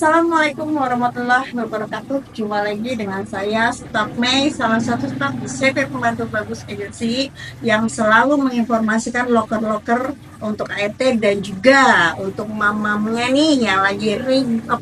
Assalamualaikum warahmatullahi wabarakatuh. Jumpa lagi dengan saya, Staf Mei, salah satu staf di CV Pembantu Bagus Agency yang selalu menginformasikan loker-loker untuk ART dan juga untuk mamamnya nih yang lagi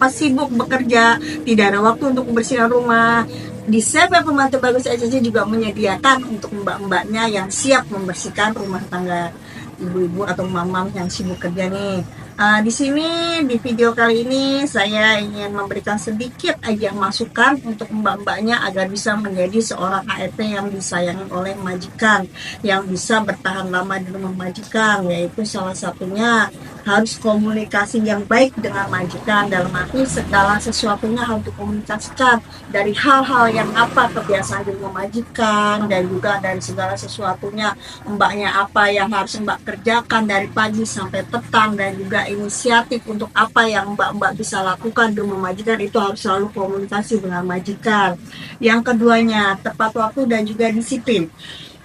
sibuk bekerja, tidak ada waktu untuk membersihkan rumah. Di CV Pembantu Bagus Agency juga menyediakan untuk mbak-mbaknya yang siap membersihkan rumah tangga ibu-ibu atau mamam yang sibuk kerja nih. Di sini di video kali ini saya ingin memberikan sedikit aja masukan untuk mbak-mbaknya agar bisa menjadi seorang ART yang disayangi oleh majikan, yang bisa bertahan lama di rumah majikan, yaitu salah satunya harus komunikasi yang baik dengan majikan, dalam arti segala sesuatunya harus dikomunikasikan dari hal-hal yang apa kebiasaan di rumah majikan dan juga dari segala sesuatunya mbaknya apa yang harus mbak kerjakan dari pagi sampai petang dan juga inisiatif untuk apa yang mbak-mbak bisa lakukan di rumah majikan itu harus selalu komunikasi dengan majikan. Yang keduanya tepat waktu dan juga disiplin.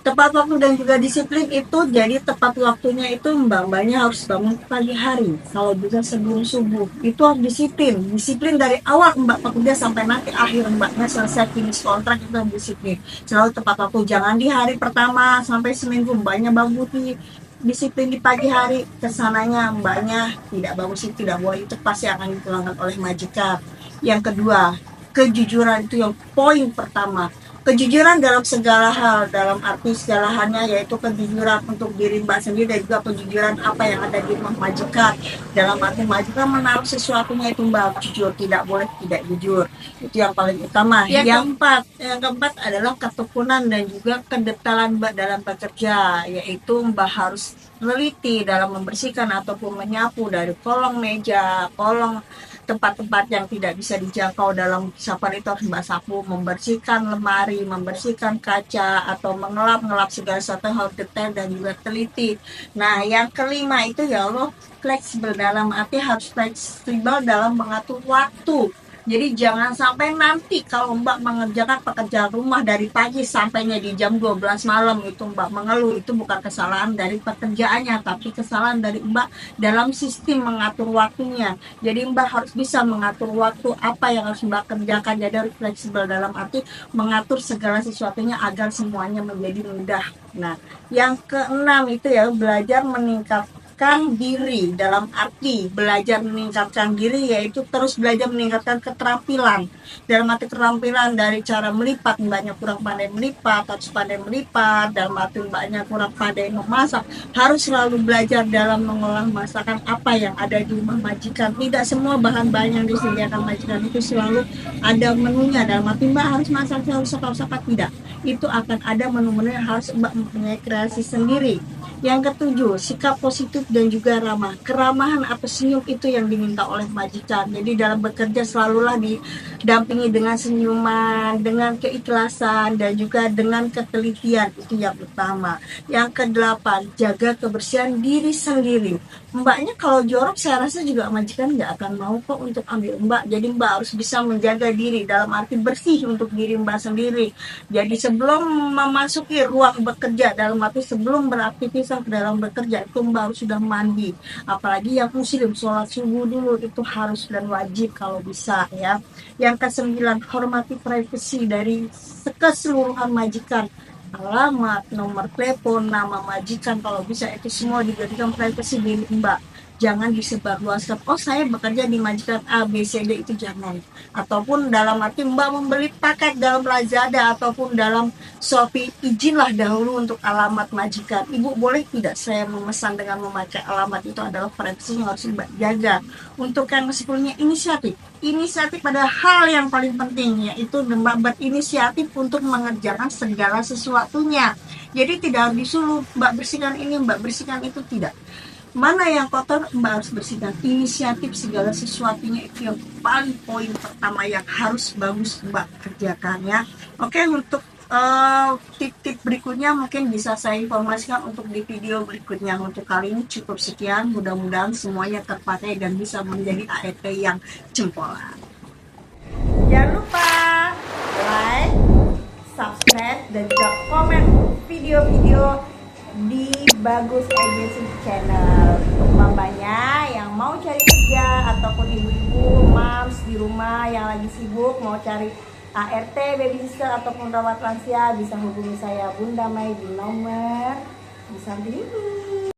Tepat waktu dan juga disiplin itu jadi tepat waktunya itu mbak-mbaknya harus bangun pagi hari, kalau bisa sebelum subuh. Itu harus disiplin dari awal mbak bekerja sampai nanti akhir mbaknya selesai finish kontrak, itu harus disiplin selalu tepat waktu. Jangan di hari pertama sampai seminggu mbaknya bagus di disiplin di pagi hari, kesananya mbaknya tidak bagus, itu tidak boleh, itu pasti akan dipulangkan oleh majikan. Yang kedua, kejujuran itu yang poin pertama. Kejujuran dalam segala hal, dalam arti segala halnya, yaitu kejujuran untuk diri mbak sendiri dan juga kejujuran apa yang ada di rumah majikan. Dalam arti majikan menaruh sesuatunya itu mbak jujur, tidak boleh tidak jujur. Itu yang paling utama. Yang keempat adalah ketekunan dan juga kedetalan mbak dalam bekerja, yaitu mbak harus teliti dalam membersihkan ataupun menyapu dari kolong meja, kolong tempat-tempat yang tidak bisa dijangkau dalam sapuan itu harus mbak sapu, membersihkan lemari, membersihkan kaca, atau mengelap-ngelap segala sesuatu harus detail dan juga teliti. Nah, yang kelima itu ya Allah, fleksibel, dalam arti harus fleksibel dalam mengatur waktu. Jadi jangan sampai nanti kalau mbak mengerjakan pekerjaan rumah dari pagi sampainya di jam 12 malam itu mbak mengeluh, itu bukan kesalahan dari pekerjaannya, tapi kesalahan dari mbak dalam sistem mengatur waktunya. Jadi mbak harus bisa mengatur waktu apa yang harus mbak kerjakan, jadi harus fleksibel dalam arti mengatur segala sesuatunya agar semuanya menjadi mudah. Nah, yang keenam itu ya belajar meningkatkan diri, dalam arti belajar meningkatkan diri yaitu terus belajar meningkatkan keterampilan, dalam arti keterampilan dari cara melipat, mbaknya kurang pandai melipat harus pandai melipat, dalam arti mbaknya kurang pandai memasak harus selalu belajar dalam mengolah masakan apa yang ada di rumah majikan. Tidak semua bahan-bahan yang disediakan majikan itu selalu ada menunya, dalam arti mbak harus masak harus sokap-sokap, tidak, itu akan ada menu-menu yang harus mbak mempunyai kreasi sendiri. Yang ketujuh, sikap positif dan juga ramah. Keramahan atau senyum itu yang diminta oleh majikan. Jadi dalam bekerja selalulah didampingi dengan senyuman, dengan keikhlasan, dan juga dengan ketelitian. Itu yang utama. Yang kedelapan, jaga kebersihan diri sendiri. Mbaknya kalau jorok saya rasa juga majikan nggak akan mau kok untuk ambil mbak. Jadi mbak harus bisa menjaga diri, dalam arti bersih untuk diri mbak sendiri. Jadi sebelum memasuki ruang bekerja, dalam arti sebelum beraktivitas dalam bekerja itu mbak harus sudah mandi. Apalagi yang muslim, sholat subuh dulu itu harus dan wajib kalau bisa ya. Yang kesembilan, hormati privasi dari keseluruhan majikan. Alamat, nomor telepon, nama majikan, kalau bisa itu semua dijadikan privasi diri mbak. Jangan disebarluaskan, oh saya bekerja di majikan A, B, C, D, itu jangan. Ataupun dalam arti mbak membeli paket dalam Lazada ataupun dalam Shopee, izinlah dahulu untuk alamat majikan. Ibu boleh tidak saya memesan dengan memakai alamat, itu adalah privasi yang harus mbak jaga. Untuk yang ke-10-nya, inisiatif pada hal yang paling penting, yaitu mbak berinisiatif untuk mengerjakan segala sesuatunya. Jadi tidak harus disuruh mbak bersihkan ini, mbak bersihkan itu, tidak. Mana yang kotor mbak harus bersihkan. Inisiatif segala sesuatunya itu yang paling poin pertama yang harus bagus mbak kerjakan ya. Oke, untuk tip-tip berikutnya mungkin bisa saya informasikan untuk di video berikutnya. Untuk kali ini cukup sekian, mudah-mudahan semuanya terpakai dan bisa menjadi ART yang jempolan. Jangan lupa like, subscribe, dan juga komen video-video di Bagus Agency Channel. Untuk mamanya yang mau cari kerja ataupun ibu-ibu moms di di rumah yang lagi sibuk mau cari ART, baby sister ataupun rawat lansia bisa hubungi saya Bunda Mai di nomor di samping ini.